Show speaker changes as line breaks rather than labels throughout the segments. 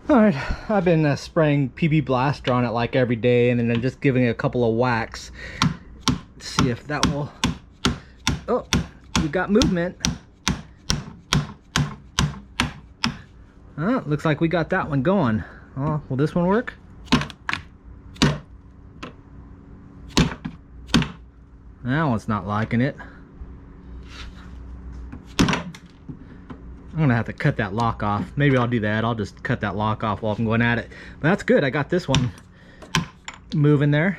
Alright, I've been spraying PB Blaster on it like every day, and then just giving it a couple of whacks. Let's see if that will... Oh, we got movement. Oh, looks like we got that one going. Oh, will this one work? That one's not liking it. I'm gonna have to cut that lock off. Maybe I'll do that. I'll just cut that lock off while I'm going at it. But that's good. I got this one moving there.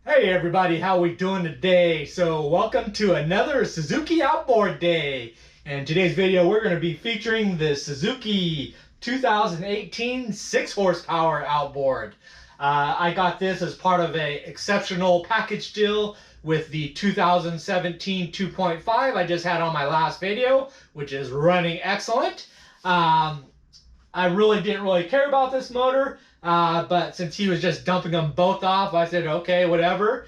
Hey everybody, how we doing today? So welcome to another Suzuki Outboard Day. And today's video we're going to be featuring the Suzuki 2018 6 horsepower outboard. I got this as part of an exceptional package deal with the 2017 2.5 I just had on my last video, which is running excellent. I really didn't care about this motor. But since he was just dumping them both off, I said, okay, whatever.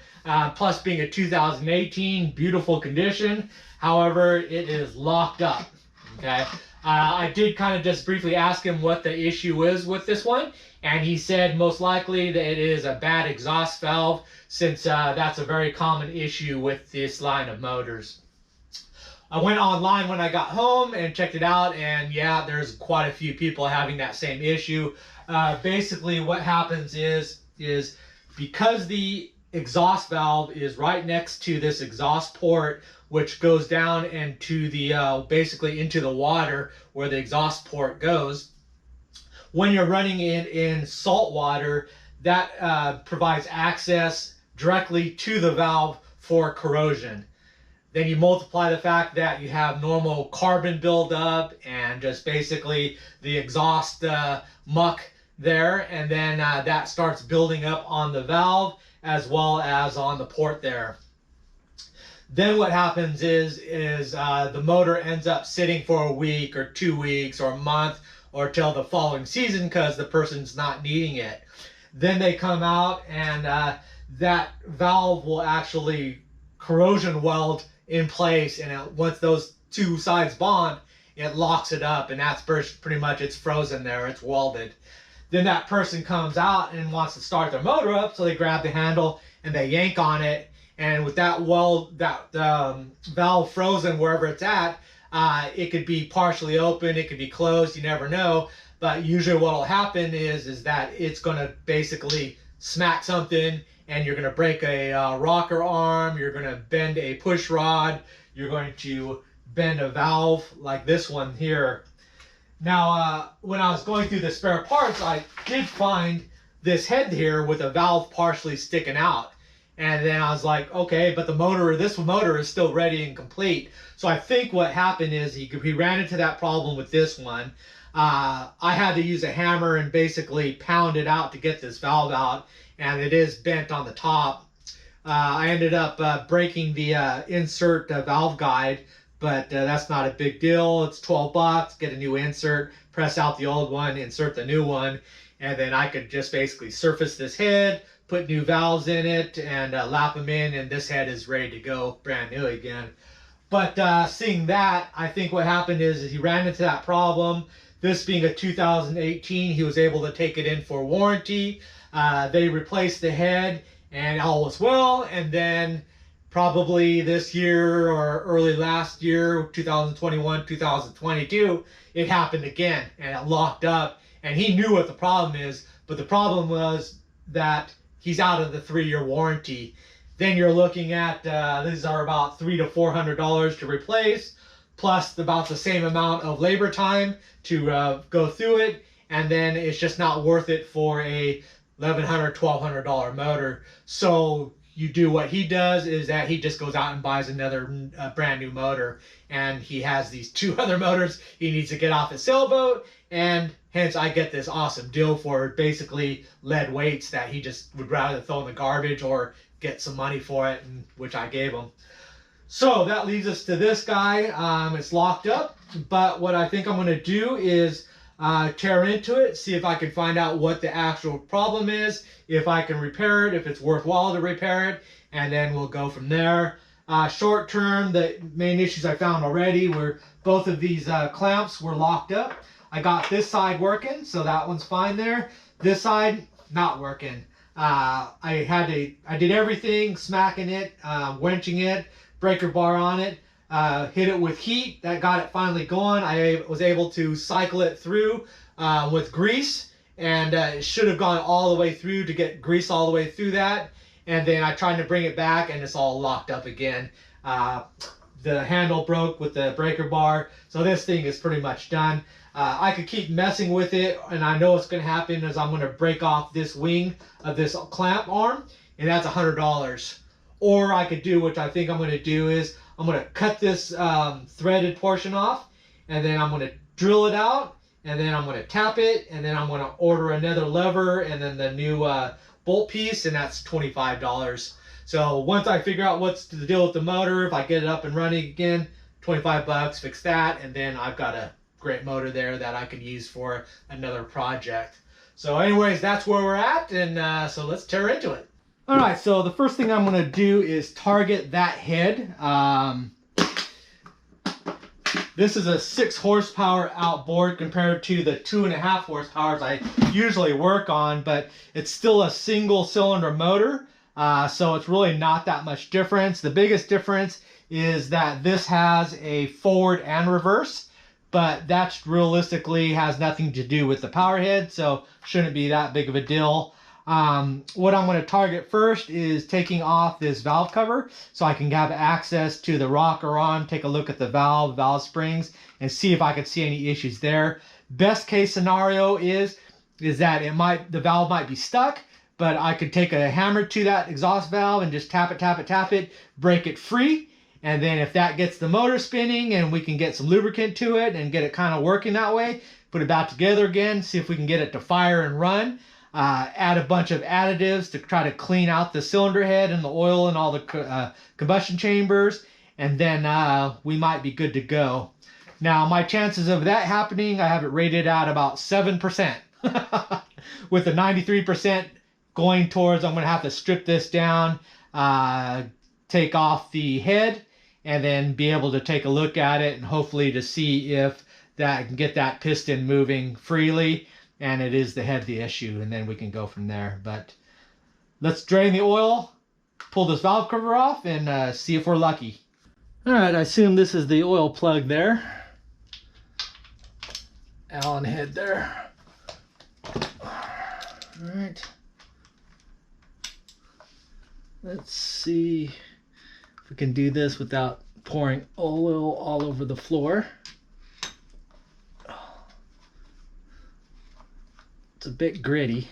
Plus being a 2018, beautiful condition. However, it is locked up, okay? I did kind of just briefly ask him what the issue is with this one. And he said most likely that it is a bad exhaust valve, since that's a very common issue with this line of motors. I went online when I got home and checked it out, and yeah, there's quite a few people having that same issue. Basically what happens is because the exhaust valve is right next to this exhaust port, which goes down into the basically into the water where the exhaust port goes. When you're running in salt water, that provides access directly to the valve for corrosion. Then you multiply the fact that you have normal carbon buildup and just basically the exhaust muck there, and then that starts building up on the valve as well as on the port there. Then what happens is the motor ends up sitting for a week or 2 weeks or a month or till the following season because the person's not needing it. Then they come out and that valve will actually corrosion weld in place, and once those two sides bond, it locks it up, and that's pretty much, it's frozen there, it's welded. Then that person comes out and wants to start their motor up, so they grab the handle and they yank on it, and with that valve frozen wherever it's at, it could be partially open, it could be closed, you never know. But usually what will happen is that it's going to basically smack something, and you're going to break a rocker arm, you're going to bend a push rod, you're going to bend a valve like this one here. Now, when I was going through the spare parts, I did find this head here with a valve partially sticking out. And then I was like, okay, but this motor is still ready and complete. So I think what happened is he ran into that problem with this one. I had to use a hammer and basically pound it out to get this valve out, and it is bent on the top. I ended up breaking the insert valve guide, but that's not a big deal. It's 12 bucks, get a new insert, press out the old one, insert the new one, and then I could just basically surface this head, put new valves in it, and lap them in, and this head is ready to go, brand new again. But seeing that, I think what happened is he ran into that problem. This being a 2018, he was able to take it in for warranty. They replaced the head and all was well. And then probably this year or early last year, 2021, 2022, it happened again and it locked up. And he knew what the problem is, but the problem was that he's out of the 3-year warranty. Then you're looking at, these are about $300 to $400 to replace, plus about the same amount of labor time to go through it, and then it's just not worth it for a $1,100, $1,200 motor. So you do what he does is that he just goes out and buys another brand new motor, and he has these 2 other motors he needs to get off his sailboat, and hence I get this awesome deal for basically lead weights that he just would rather throw in the garbage or get some money for it, and which I gave him. So that leads us to this guy. It's locked up, but what I think I'm going to do is tear into it, see if I can find out what the actual problem is, if I can repair it, if it's worthwhile to repair it, and then we'll go from there. Short term, the main issues I found already were both of these clamps were locked up. I got this side working, so that one's fine there. This side, not working. I did everything, smacking it, winching it, breaker bar on it, hit it with heat. That got it finally going. I was able to cycle it through with grease, and it should have gone all the way through to get grease all the way through that. And then I tried to bring it back, and it's all locked up again. The handle broke with the breaker bar, so this thing is pretty much done. I could keep messing with it, and I know what's going to happen is I'm going to break off this wing of this clamp arm, and that's $100. Or I could do, which I think I'm going to do, is I'm going to cut this threaded portion off, and then I'm going to drill it out, and then I'm going to tap it, and then I'm going to order another lever and then the new bolt piece, and that's $25. So once I figure out what's the deal with the motor, if I get it up and running again, 25 bucks, fix that, and then I've got a great motor there that I could use for another project. So anyways, that's where we're at, and so let's tear into it. All right, so the first thing I'm going to do is target that head. This is a 6 horsepower outboard compared to the 2.5 horsepowers I usually work on, but it's still a single cylinder motor, so it's really not that much difference. The biggest difference is that this has a forward and reverse, but that realistically has nothing to do with the power head, so shouldn't be that big of a deal. What I'm going to target first is taking off this valve cover so I can have access to the rocker on, take a look at the valve springs, and see if I can see any issues there. Best case scenario is that the valve might be stuck, but I could take a hammer to that exhaust valve and just tap it, break it free. And then if that gets the motor spinning and we can get some lubricant to it and get it kind of working that way, put it back together again, see if we can get it to fire and run. Add a bunch of additives to try to clean out the cylinder head and the oil and all the combustion chambers, and then we might be good to go. Now, my chances of that happening, I have it rated at about 7%, with a 93% going towards I'm going to have to strip this down, take off the head, and then be able to take a look at it and hopefully to see if that can get that piston moving freely. And it is the head the issue, and then we can go from there. But let's drain the oil, pull this valve cover off, and see if we're lucky. All right, I assume this is the oil plug there. Allen head there. All right. Let's see if we can do this without pouring oil all over the floor. It's a bit gritty.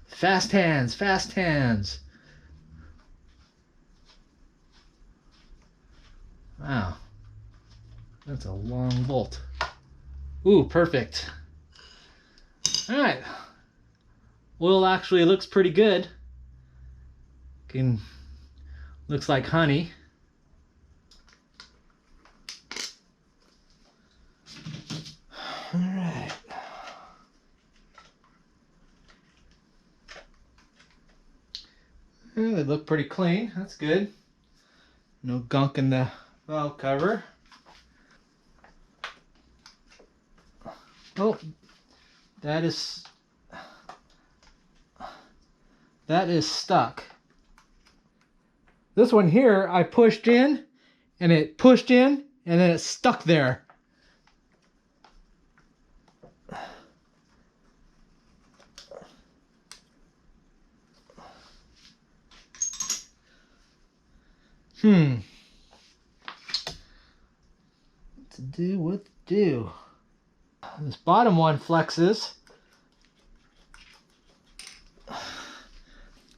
Fast hands, fast hands. Wow. That's a long bolt. Ooh, perfect. All right. Oil actually looks pretty good. Looks like honey. All right. Yeah, they look pretty clean. That's good. No gunk in the valve cover. Oh, that is stuck. This one here, I pushed in, and it pushed in, and then it's stuck there. What to do? this bottom one flexes.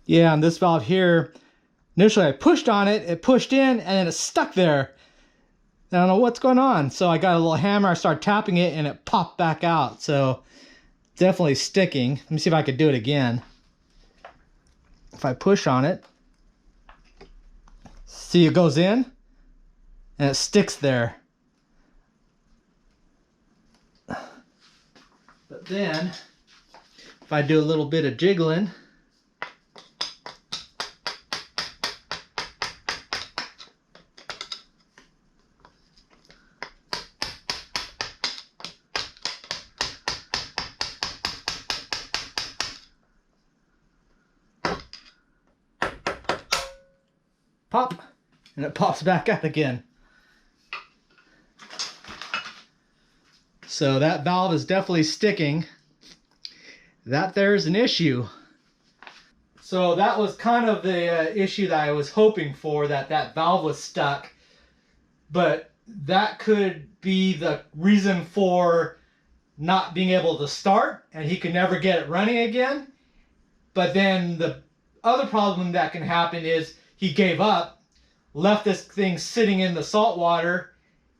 Yeah, and this valve here, initially I pushed on it, it pushed in, and then it stuck there. I don't know what's going on. So I got a little hammer, I started tapping it, and it popped back out. So definitely sticking. Let me see if I could do it again. If I push on it, see it goes in, and it sticks there. But then, if I do a little bit of jiggling, pop, and it pops back out again. So that valve is definitely sticking. That there's an issue. So that was kind of the issue that I was hoping for, that valve was stuck. But that could be the reason for not being able to start, and he could never get it running again. But then the other problem that can happen is he gave up, left this thing sitting in the salt water,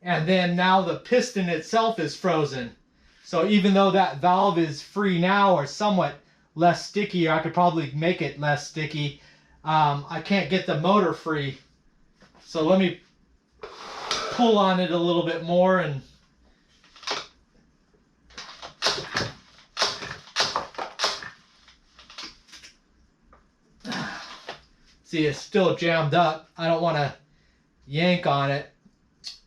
and then now the piston itself is frozen. So even though that valve is free now, or somewhat less sticky, or I could probably make it less sticky, I can't get the motor free. So let me pull on it a little bit more, and see, it's still jammed up. I don't want to yank on it.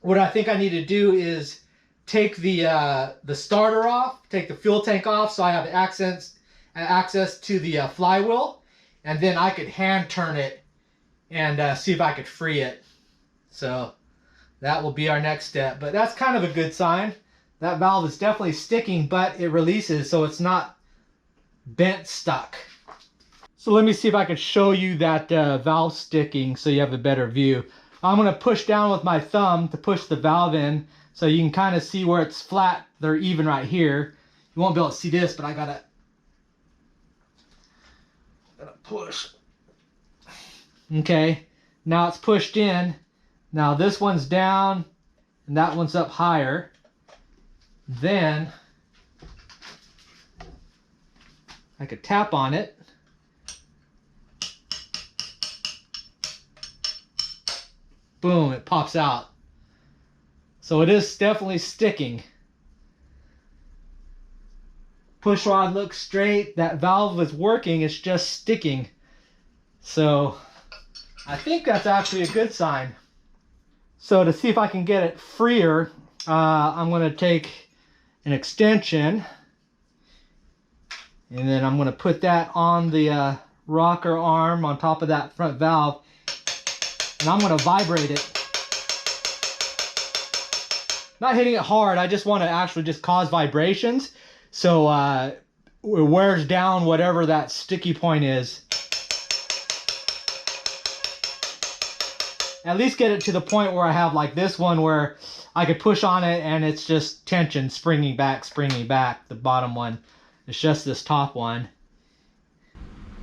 What I think I need to do is take the starter off, take the fuel tank off, so I have access to the flywheel, and then I could hand turn it and see if I could free it. So that will be our next step. But that's kind of a good sign. That valve is definitely sticking, but it releases, so it's not bent stuck. So let me see if I can show you that valve sticking so you have a better view. I'm going to push down with my thumb to push the valve in, so you can kind of see where it's flat. They're even right here. You won't be able to see this, but I gotta push. Okay, now it's pushed in. Now this one's down and that one's up higher. Then I could tap on it. Boom, it pops out. So it is definitely sticking. Push rod looks straight. That valve is working, it's just sticking. So I think that's actually a good sign. So to see if I can get it freer, I'm going to take an extension, and then I'm going to put that on the rocker arm on top of that front valve, and I'm going to vibrate it. Not hitting it hard, I just want to actually just cause vibrations, so it wears down whatever that sticky point is. At least get it to the point where I have like this one where I could push on it and it's just tension springing back, the bottom one. It's just this top one.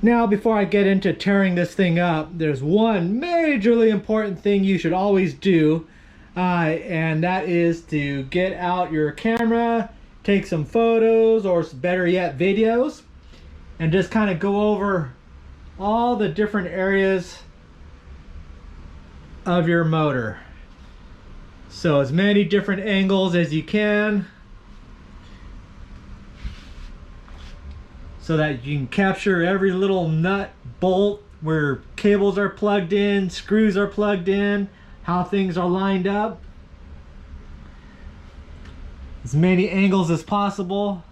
Now, before I get into tearing this thing up, there's one majorly important thing you should always do, and that is to get out your camera, take some photos, or better yet, videos, and just kind of go over all the different areas of your motor. So as many different angles as you can, so that you can capture every little nut, bolt, where cables are plugged in, screws are plugged in, how things are lined up. As many angles as possible.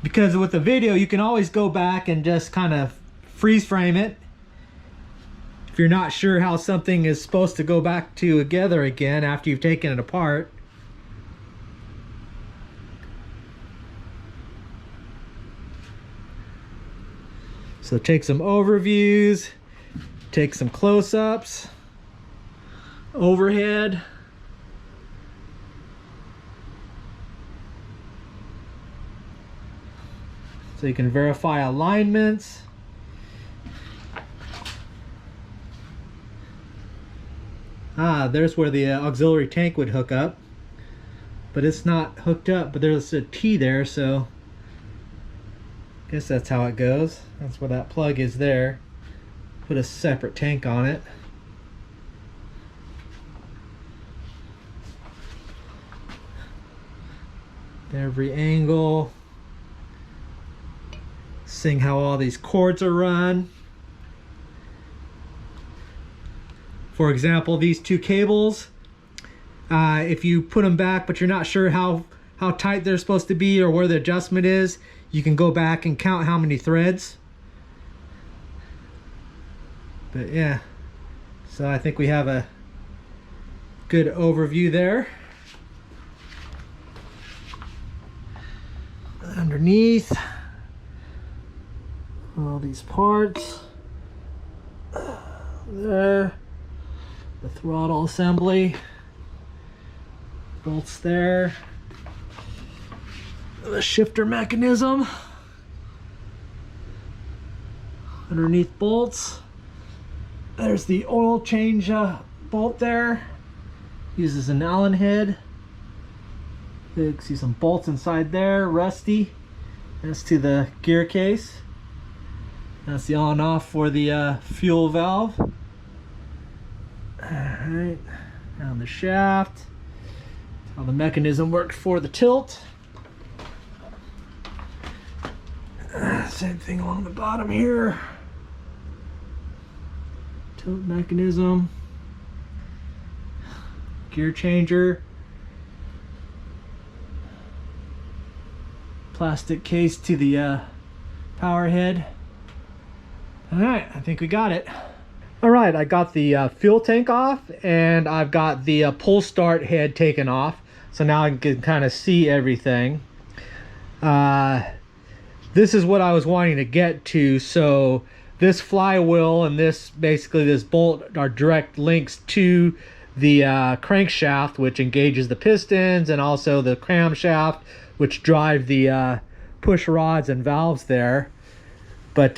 Because with the video, you can always go back and just kind of freeze frame it. If you're not sure how something is supposed to go back together again after you've taken it apart. So take some overviews, take some close-ups, overhead. so you can verify alignments. There's where the auxiliary tank would hook up, but it's not hooked up, but there's a T there, so I guess that's how it goes. That's where that plug is there. Put a separate tank on it. Every angle. Seeing how all these cords are run. For example, these two cables, if you put them back but you're not sure how tight they're supposed to be or where the adjustment is, you can go back and count how many threads. But yeah, so I think we have a good overview there. Underneath, all these parts there. The throttle assembly, bolts there, the shifter mechanism, underneath bolts. There's the oil change bolt there, uses an Allen head. You can see some bolts inside there, rusty. That's to the gear case. That's the on and off for the fuel valve. Alright, down the shaft, how the mechanism works for the tilt. Same thing along the bottom here. Tilt mechanism, gear changer, plastic case to the power head. Alright, I think we got it. Alright, I got the fuel tank off, and I've got the pull start head taken off, so now I can kind of see everything. This is what I was wanting to get to. So this flywheel and this bolt are direct links to the crankshaft, which engages the pistons, and also the camshaft, which drive the push rods and valves there. But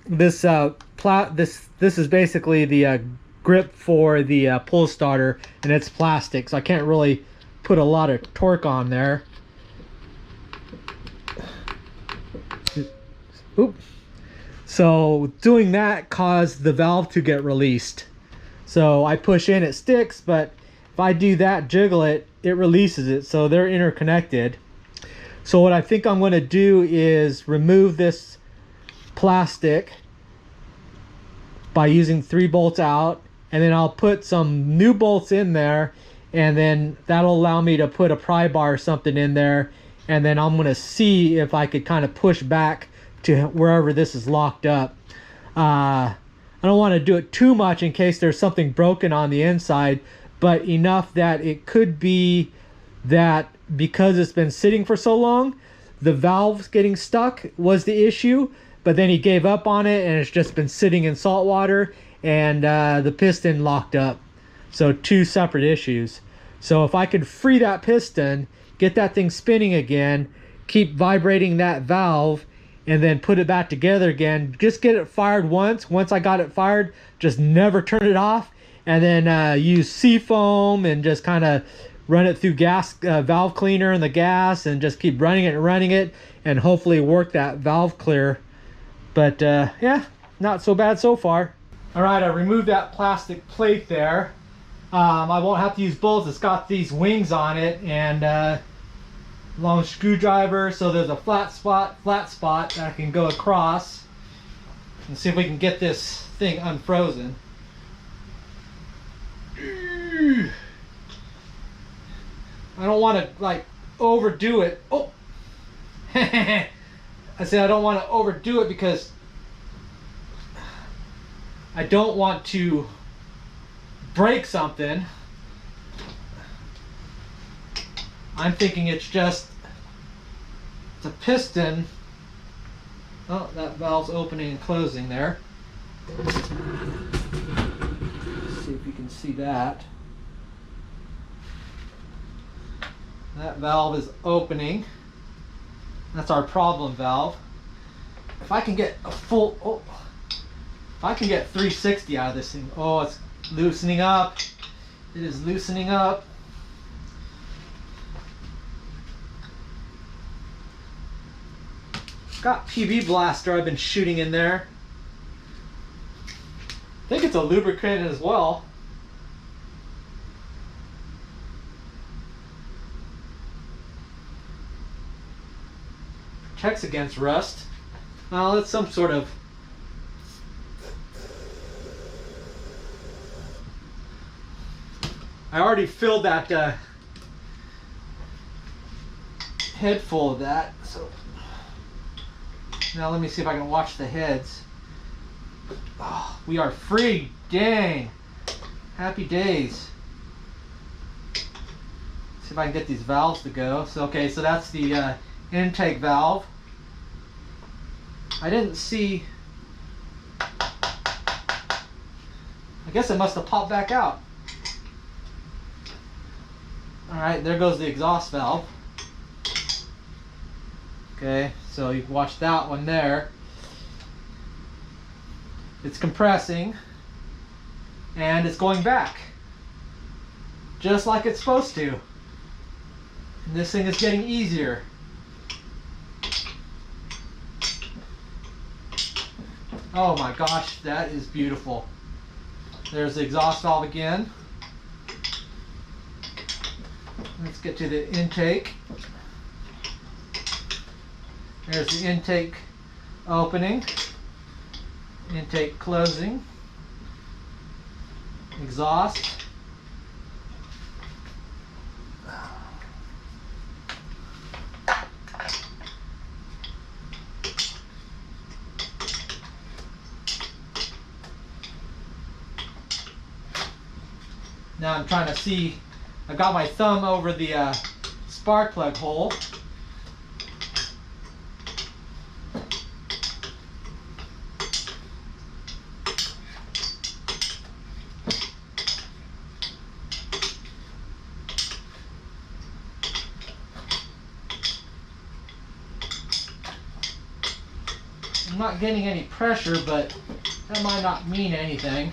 this is basically the grip for the pull starter, and it's plastic, so I can't really put a lot of torque on there. Oop. So doing that caused the valve to get released. So I push in, it sticks, but if I do that, jiggle it, it releases it. So they're interconnected. So what I think I'm going to do is remove this plastic by using 3 bolts out, and then I'll put some new bolts in there, and then that'll allow me to put a pry bar or something in there, and then I'm going to see if I could kind of push back to wherever this is locked up. I don't want to do it too much in case there's something broken on the inside, but enough that it could be that because it's been sitting for so long, the valves getting stuck was the issue, but then he gave up on it and it's just been sitting in salt water, and the piston locked up. So 2 separate issues. So if I could free that piston, get that thing spinning again, keep vibrating that valve, and then put it back together again, just get it fired once I got it fired, just never turn it off, and then use seafoam and just kind of run it through gas valve cleaner in the gas, and just keep running it, and hopefully work that valve clear. But yeah, not so bad so far. All right, I removed that plastic plate there. I won't have to use bolts. It's got these wings on it, and long screwdriver, so there's a flat spot that I can go across. And see if we can get this thing unfrozen. I don't want to like overdo it. Oh, I said I don't want to overdo it because I don't want to break something. I'm thinking it's a piston. Oh, that valve's opening and closing there. Let's see if you can see that. That valve is opening. That's our problem valve. if I can get a full, oh, if I can get 360 out of this thing. Oh, it's loosening up. It is loosening up. Got PB blaster I've been shooting in there. I think it's a lubricant as well. Protects against rust. Well, it's some sort of I already filled that head full of that, so now let me see if I can watch the heads. Oh, we are free, dang! Happy days. See if I can get these valves to go. So okay, so that's the intake valve. I didn't see. I guess it must have popped back out. Alright, there goes the exhaust valve. Okay, so you can watch that one there. It's compressing and it's going back just like it's supposed to. And this thing is getting easier. Oh my gosh, that is beautiful. There's the exhaust valve again. Let's get to the intake. There's the intake opening, intake closing, exhaust. Now I'm trying to see, I've got my thumb over the spark plug hole. I'm not getting any pressure, but that might not mean anything.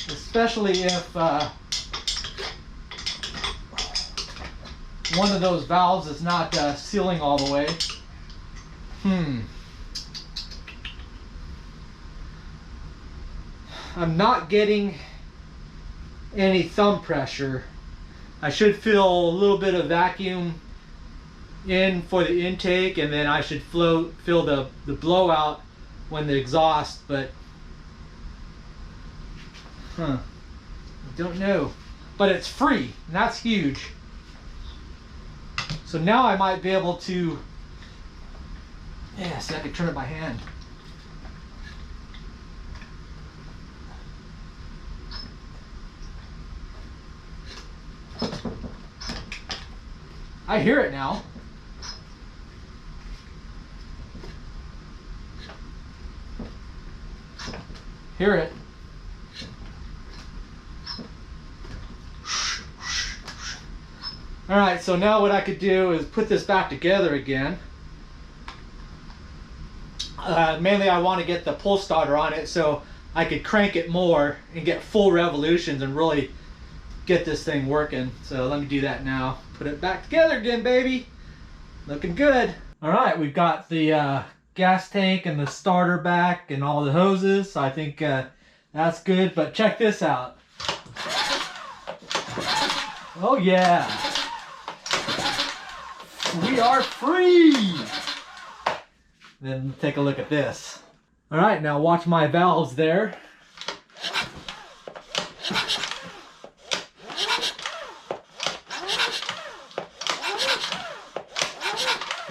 Especially if one of those valves is not sealing all the way. I'm not getting any thumb pressure. I should feel a little bit of vacuum in for the intake, and then I should feel the blowout when the exhaust, but I don't know. But it's free, and that's huge. So now I might be able to, yeah, see, I could turn it by hand. I hear it now. Hear it. Alright, so now what I could do is put this back together again. Mainly I want to get the pull starter on it so I could crank it more and get full revolutions and really get this thing working. So let me do that now. Put it back together again, baby. Looking good. Alright, we've got the gas tank and the starter back and all the hoses. So I think that's good, but check this out. Oh yeah. We are free! Then take a look at this. Alright, now watch my valves there.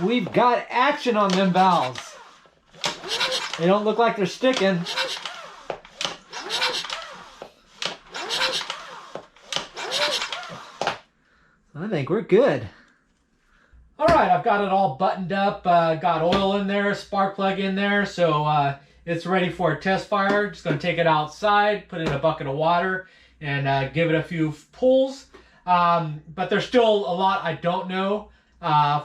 We've got action on them valves. They don't look like they're sticking. I think we're good. Alright, I've got it all buttoned up, got oil in there, spark plug in there, so it's ready for a test fire. Just going to take it outside, put it in a bucket of water, and give it a few pulls. But there's still a lot I don't know.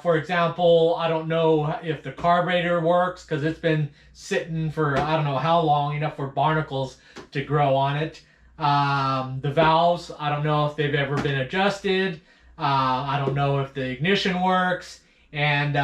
For example, I don't know if the carburetor works because it's been sitting for I don't know how long, enough for barnacles to grow on it. The valves, I don't know if they've ever been adjusted. I don't know if the ignition works. And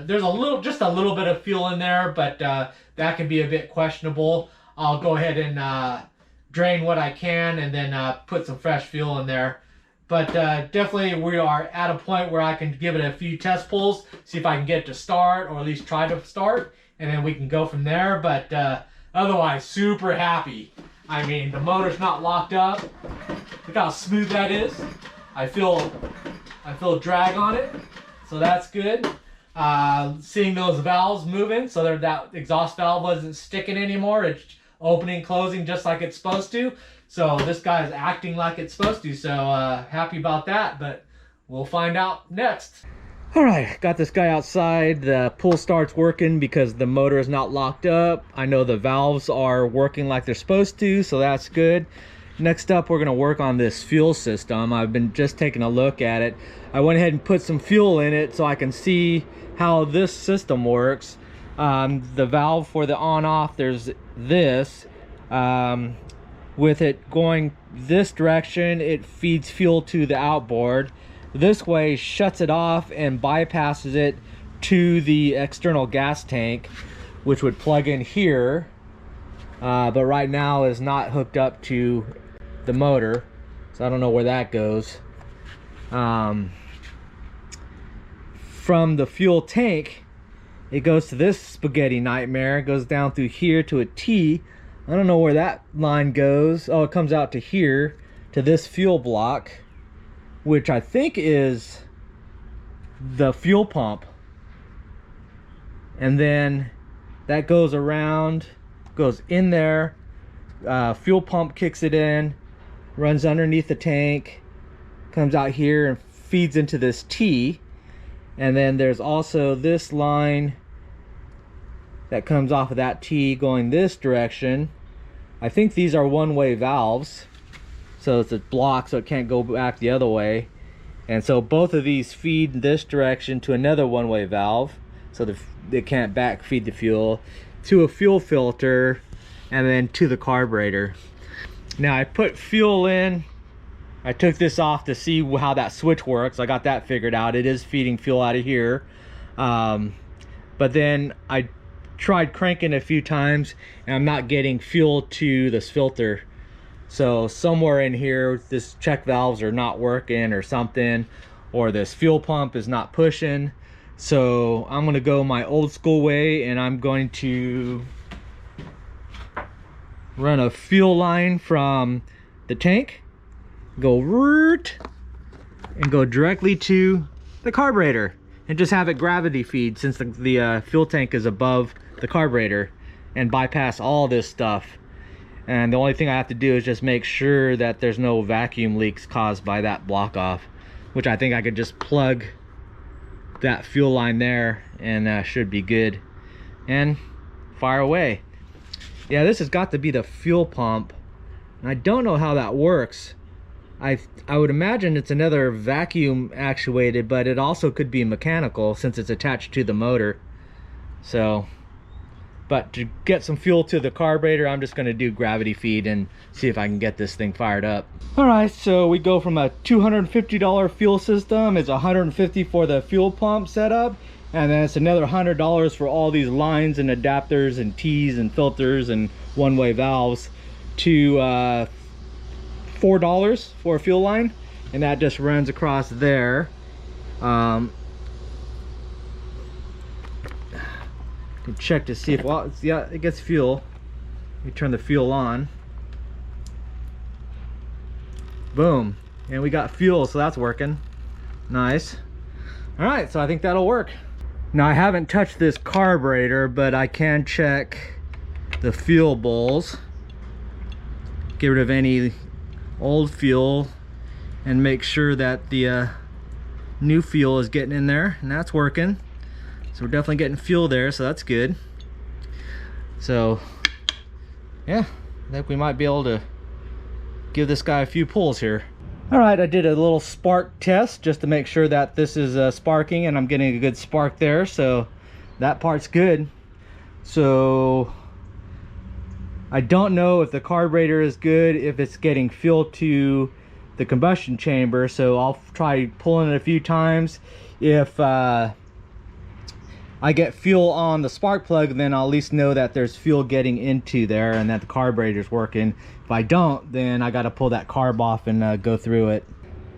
there's just a little bit of fuel in there, but that can be a bit questionable. I'll go ahead and drain what I can and then put some fresh fuel in there. But definitely we are at a point where I can give it a few test pulls, see if I can get it to start, or at least try to start, and then we can go from there. But otherwise, super happy. I mean, the motor's not locked up. Look how smooth that is. I feel drag on it, so that's good. Seeing those valves moving, so that exhaust valve wasn't sticking anymore. It's opening, closing just like it's supposed to. So this guy is acting like it's supposed to, so happy about that, but we'll find out next. All right, got this guy outside. The pull start's working because the motor is not locked up. I know the valves are working like they're supposed to, so that's good. Next up, we're gonna work on this fuel system. I've been just taking a look at it. I went ahead and put some fuel in it so I can see how this system works. The valve for the on-off, there's this. With it going this direction, it feeds fuel to the outboard. This way shuts it off and bypasses it to the external gas tank, which would plug in here, but right now is not hooked up to the motor, so I don't know where that goes. From the fuel tank, it goes to this spaghetti nightmare. It goes down through here to a T. I don't know where that line goes. Oh, it comes out to here, to this fuel block, which I think is the fuel pump. And then that goes around, goes in there. Fuel pump kicks it in, runs underneath the tank, comes out here and feeds into this T. And then there's also this line that comes off of that T going this direction. I think these are one-way valves, so it's a block so it can't go back the other way. And so both of these feed this direction to another one-way valve, so they can't back feed the fuel, to a fuel filter, and then to the carburetor. Now I put fuel in. I took this off to see how that switch works. I got that figured out. It is feeding fuel out of here. But then I tried cranking a few times and I'm not getting fuel to this filter. So somewhere in here, this check valves are not working or something, or this fuel pump is not pushing. So I'm gonna go my old school way, and I'm going to run a fuel line from the tank, go root, and go directly to the carburetor, and just have it gravity feed since the fuel tank is above the carburetor, and bypass all this stuff. And the only thing I have to do is just make sure that there's no vacuum leaks caused by that block off, which I think I could just plug that fuel line there and should be good, and fire away. Yeah, this has got to be the fuel pump, and I don't know how that works. I would imagine it's another vacuum actuated, but it also could be mechanical since it's attached to the motor. So, but to get some fuel to the carburetor, I'm just going to do gravity feed and see if I can get this thing fired up. All right, so we go from a $250 fuel system. It's $150 for the fuel pump setup, and then it's another $100 for all these lines and adapters and T's and filters and one-way valves, to $4 for a fuel line, and that just runs across there. Check to see if, well, yeah, it gets fuel. You turn the fuel on, boom, and we got fuel, so that's working nice. All right, so I think that'll work. Now I haven't touched this carburetor, but I can check the fuel bowls, get rid of any old fuel, and make sure that the new fuel is getting in there, and that's working. So we're definitely getting fuel there, so that's good. So yeah, I think we might be able to give this guy a few pulls here. Alright, I did a little spark test just to make sure that this is sparking and I'm getting a good spark there, so that part's good. So I don't know if the carburetor is good, if it's getting fuel to the combustion chamber, so I'll try pulling it a few times. If I get fuel on the spark plug, then I'll at least know that there's fuel getting into there and that the carburetor's working. If I don't, then I got to pull that carb off and go through it.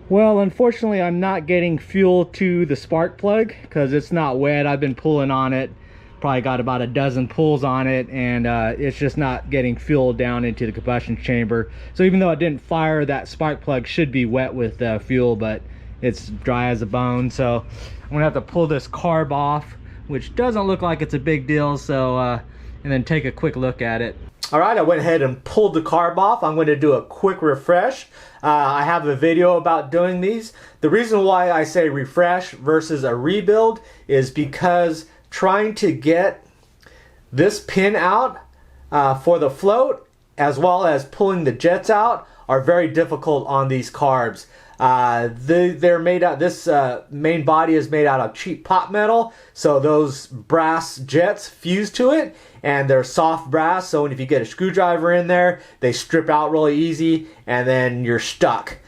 Well, unfortunately, I'm not getting fuel to the spark plug because it's not wet. I've been pulling on it, probably got about a dozen pulls on it, and it's just not getting fuel down into the combustion chamber. So even though I didn't fire, that spark plug should be wet with fuel, but it's dry as a bone. So I'm gonna have to pull this carb off, which doesn't look like it's a big deal, so and then take a quick look at it. All right, I went ahead and pulled the carb off. I'm going to do a quick refresh. I have a video about doing these. The reason why I say refresh versus a rebuild is because trying to get this pin out for the float, as well as pulling the jets out, are very difficult on these carbs. They're made out, this main body is made out of cheap pot metal, so those brass jets fuse to it, and they're soft brass, so if you get a screwdriver in there, they strip out really easy, and then you're stuck.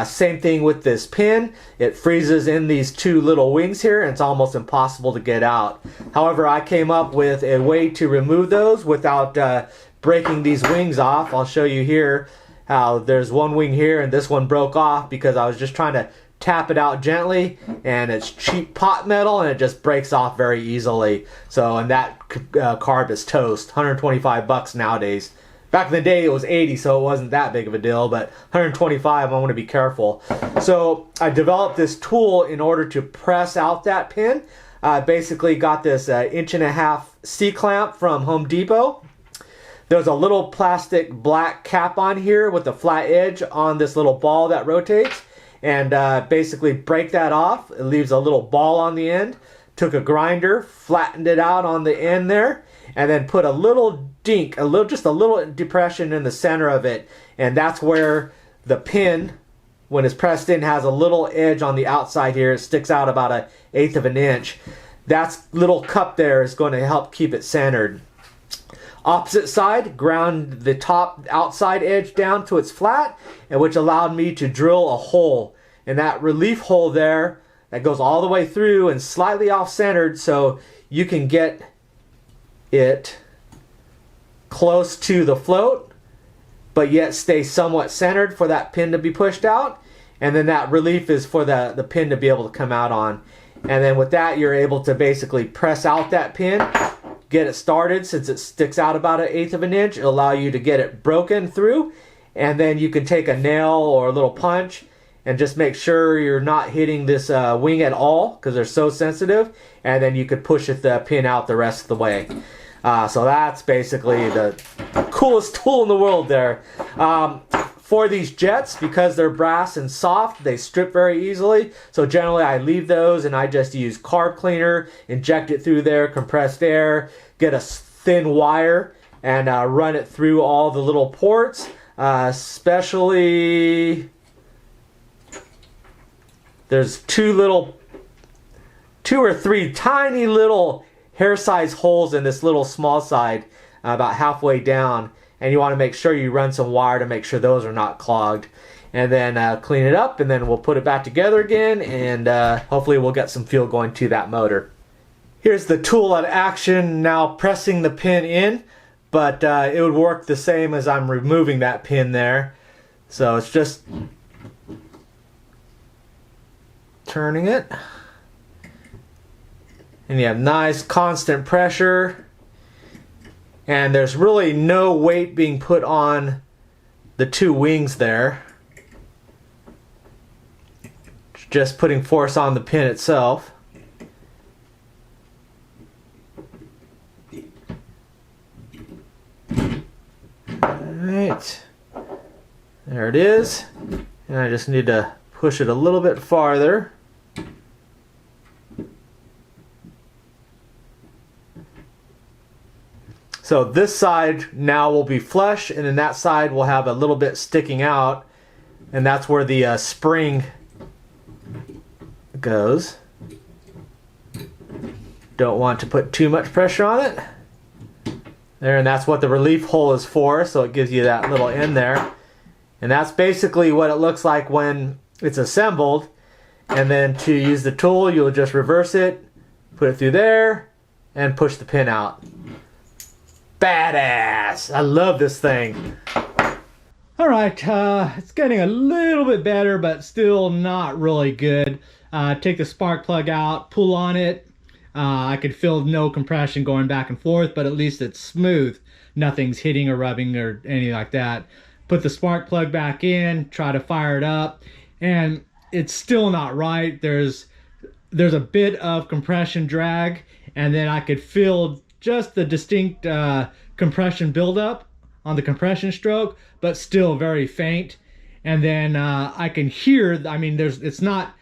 Same thing with this pin. It freezes in these two little wings here, and it's almost impossible to get out. However, I came up with a way to remove those without breaking these wings off. I'll show you here how there's one wing here and this one broke off because I was just trying to tap it out gently, and it's cheap pot metal and it just breaks off very easily. So, and that carb is toast. 125 bucks nowadays. Back in the day it was 80, so it wasn't that big of a deal, but 125, I want to be careful. So I developed this tool in order to press out that pin. Basically got this 1.5" C-clamp from Home Depot. There's a little plastic black cap on here with a flat edge on this little ball that rotates, and basically break that off. It leaves a little ball on the end. Took a grinder, flattened it out on the end there, and then put a little dink, just a little depression in the center of it, and that's where the pin, when it's pressed in, has a little edge on the outside here. It sticks out about 1/8 of an inch. That little cup there is going to help keep it centered. Opposite side, ground the top outside edge down to its flat, and which allowed me to drill a hole. And that relief hole there, that goes all the way through and slightly off-centered, so you can get it close to the float, but yet stay somewhat centered for that pin to be pushed out. And then that relief is for the pin to be able to come out on. And then with that, you're able to basically press out that pin, get it started. Since it sticks out about 1/8 of an inch, it'll allow you to get it broken through, and then you can take a nail or a little punch and just make sure you're not hitting this wing at all because they're so sensitive, and then you could push the pin out the rest of the way. So that's basically the coolest tool in the world there. For these jets, because they're brass and soft, they strip very easily. So generally I leave those and I just use carb cleaner, inject it through there, compressed air, get a thin wire, and run it through all the little ports. Especially, there's two or three tiny little hair size holes in this little small side, about halfway down. And you want to make sure you run some wire to make sure those are not clogged. And then clean it up, and then we'll put it back together again, and hopefully we'll get some fuel going to that motor. Here's the tool in action now, pressing the pin in, but it would work the same as I'm removing that pin there. So it's just turning it. And you have nice constant pressure. And there's really no weight being put on the two wings there. It's just putting force on the pin itself. Alright. There it is. And I just need to push it a little bit farther. So this side now will be flush, and then that side will have a little bit sticking out. and that's where the spring goes. Don't want to put too much pressure on it. There, and that's what the relief hole is for, so it gives you that little end there. And that's basically what it looks like when it's assembled. And then to use the tool, you'll just reverse it, put it through there, and push the pin out. Badass! I love this thing. Alright, it's getting a little bit better, but still not really good. Take the spark plug out, pull on it. I could feel no compression going back and forth, but at least it's smooth. Nothing's hitting or rubbing or anything like that. Put the spark plug back in, try to fire it up, and it's still not right. There's a bit of compression drag, and then I could feel just the distinct compression buildup on the compression stroke, but still very faint. And then I can hear, I mean, it's not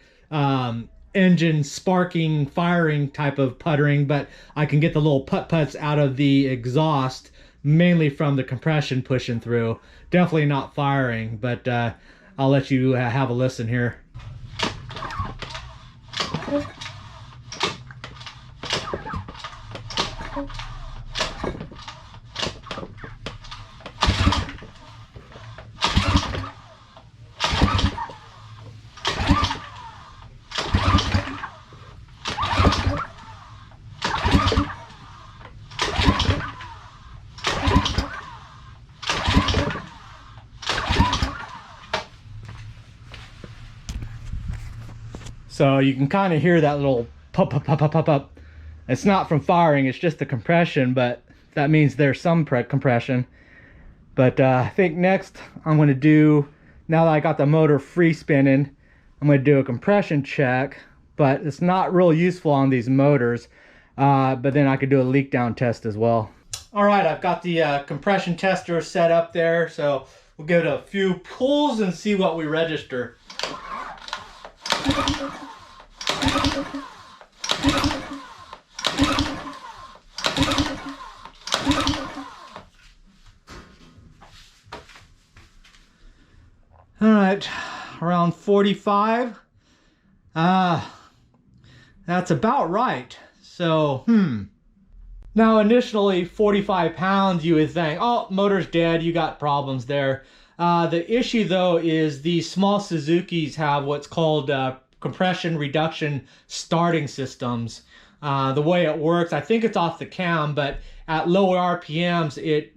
engine sparking, firing type of puttering, but I can get the little putt-putts out of the exhaust, mainly from the compression pushing through. Definitely not firing, but I'll let you have a listen here. So you can kind of hear that little pop, pop, pop, pop, pop, pop. It's not from firing, it's just the compression, but that means there's some compression. But I think next I'm going to do, now that I got the motor free spinning, I'm going to do a compression check, but it's not real useful on these motors. But then I could do a leak down test as well. All right, I've got the compression tester set up there, so we'll give it a few pulls and see what we register. All right, around 45. That's about right. So, Now initially 45 pounds, you would think, oh, motor's dead, you got problems there. The issue though is these small Suzukis have what's called compression reduction starting systems. The way it works, I think it's off the cam, but at lower RPMs, it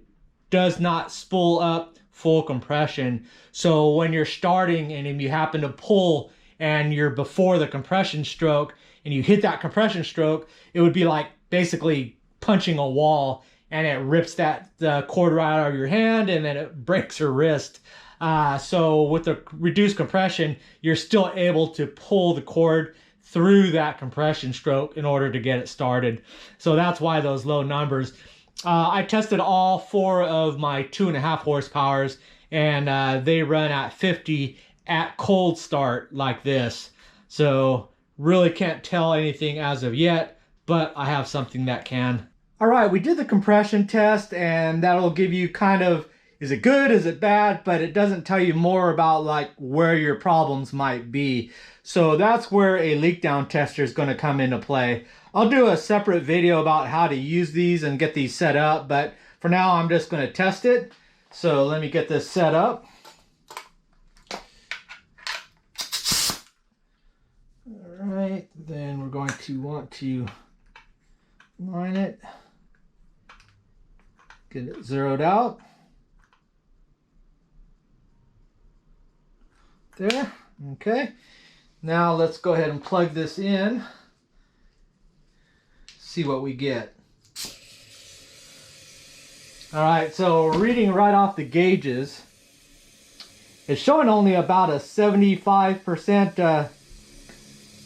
does not spool up full compression. So when you're starting and if you happen to pull and you're before the compression stroke and you hit that compression stroke, it would be like basically punching a wall, and it rips that cord right out of your hand, and then it breaks your wrist. So with the reduced compression, you're still able to pull the cord through that compression stroke in order to get it started. So that's why those low numbers. I tested all 4 of my 2.5 horsepowers, and they run at 50 at cold start like this. So really can't tell anything as of yet, but I have something that can. All right, we did the compression test, and that'll give you kind of, is it good, is it bad, but it doesn't tell you more about like where your problems might be. So that's where a leak down tester is going to come into play. I'll do a separate video about how to use these and get these set up, but for now I'm just going to test it. So let me get this set up. All right, then we're going to want to line it, get it zeroed out. There, okay. Now let's go ahead and plug this in, see what we get. All right, so reading right off the gauges, it's showing only about a 75%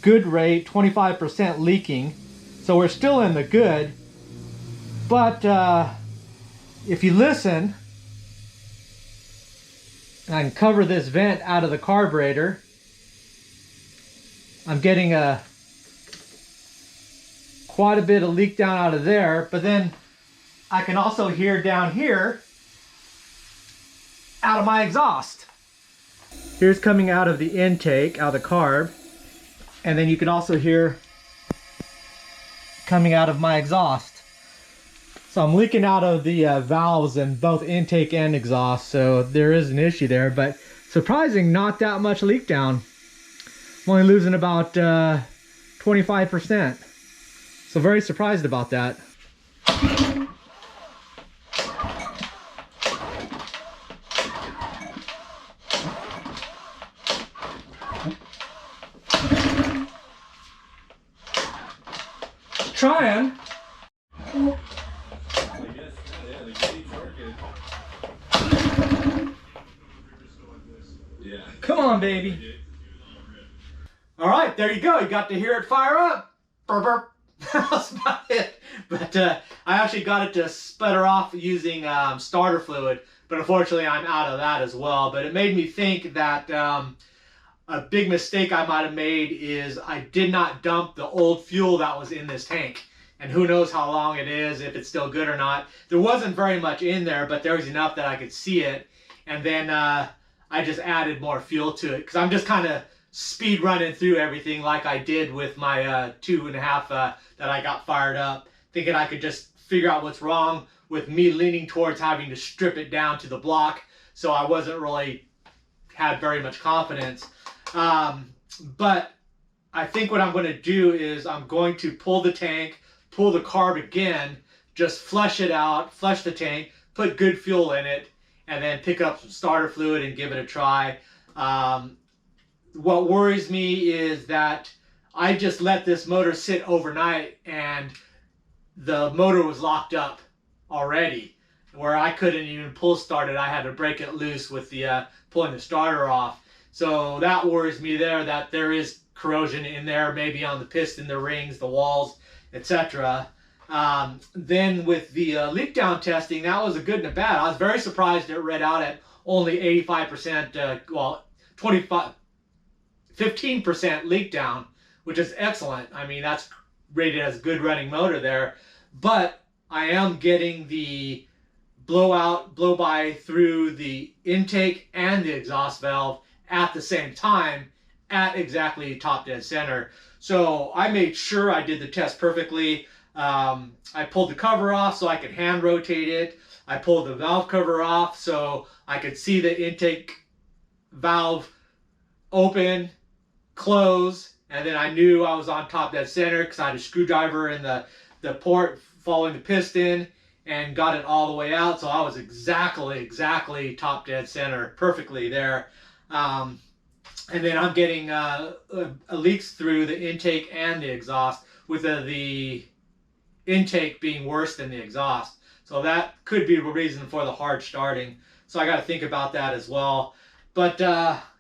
good rate, 25% leaking. So we're still in the good, but if you listen, and I can cover this vent out of the carburetor, I'm getting quite a bit of leak down out of there, but then I can also hear down here out of my exhaust. Here's coming out of the intake, out of the carb. And then you can also hear coming out of my exhaust. So I'm leaking out of the valves in both intake and exhaust, so there is an issue there, but surprising, not that much leak down. I'm only losing about 25%. So very surprised about that. Trying. Come on, baby. All right, there you go. You got to hear it fire up. Burp, burp. That's about it. But I actually got it to sputter off using starter fluid, but unfortunately I'm out of that as well. But it made me think that a big mistake I might have made is I did not dump the old fuel that was in this tank. And who knows how long it is, if it's still good or not. There wasn't very much in there, but there was enough that I could see it. And then I just added more fuel to it, because I'm just kind of speed running through everything like I did with my 2.5 that I got fired up, thinking I could just figure out what's wrong with me leaning towards having to strip it down to the block. So I wasn't really had very much confidence. But I think what I'm going to do is I'm going to pull the tank, pull the carb again, just flush it out, flush the tank, put good fuel in it, and then pick up some starter fluid and give it a try. What worries me is that I just let this motor sit overnight and the motor was locked up already, where I couldn't even pull start it. I had to break it loose with the pulling the starter off. So that worries me there, that there is corrosion in there, maybe on the piston, the rings, the walls, etc. Then with the leak down testing, that was a good and a bad. I was very surprised it read out at only 85%, well, 15% leak down, which is excellent. I mean, that's rated as good running motor there. But I am getting the blow by through the intake and the exhaust valve at the same time at exactly top dead center. So I made sure I did the test perfectly. I pulled the cover off so I could hand rotate it. I pulled the valve cover off so I could see the intake valve open, close, and then I knew I was on top dead center because I had a screwdriver in the port following the piston and got it all the way out. So I was exactly top dead center, perfectly there. And then I'm getting leaks through the intake and the exhaust, with the intake being worse than the exhaust. So that could be a reason for the hard starting. So I got to think about that as well. But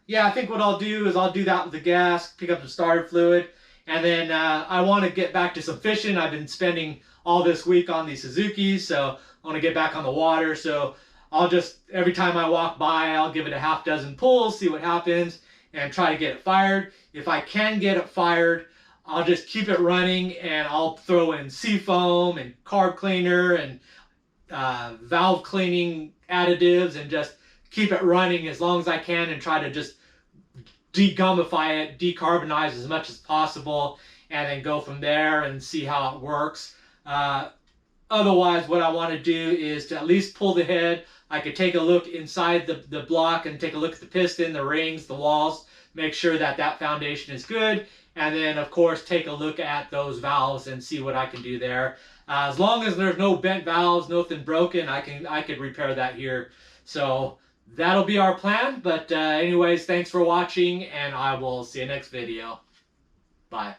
yeah, I think what I'll do is I'll do that with the gas, pick up the starter fluid, and then I want to get back to some fishing. I've been spending all this week on these Suzukis, so I want to get back on the water. So I'll just, every time I walk by, I'll give it a half dozen pulls, see what happens, and try to get it fired. If I can get it fired, I'll just keep it running, and I'll throw in seafoam and carb cleaner and valve cleaning additives and just keep it running as long as I can and try to just degummify it, decarbonize as much as possible, and then go from there and see how it works. Otherwise, what I want to do is to at least pull the head. I could take a look inside the block and take a look at the piston, the rings, the walls, make sure that that foundation is good, and then of course take a look at those valves and see what I can do there. As long as there's no bent valves, nothing broken, I could repair that here. So that'll be our plan. But anyways, thanks for watching, and I will see you next video. Bye.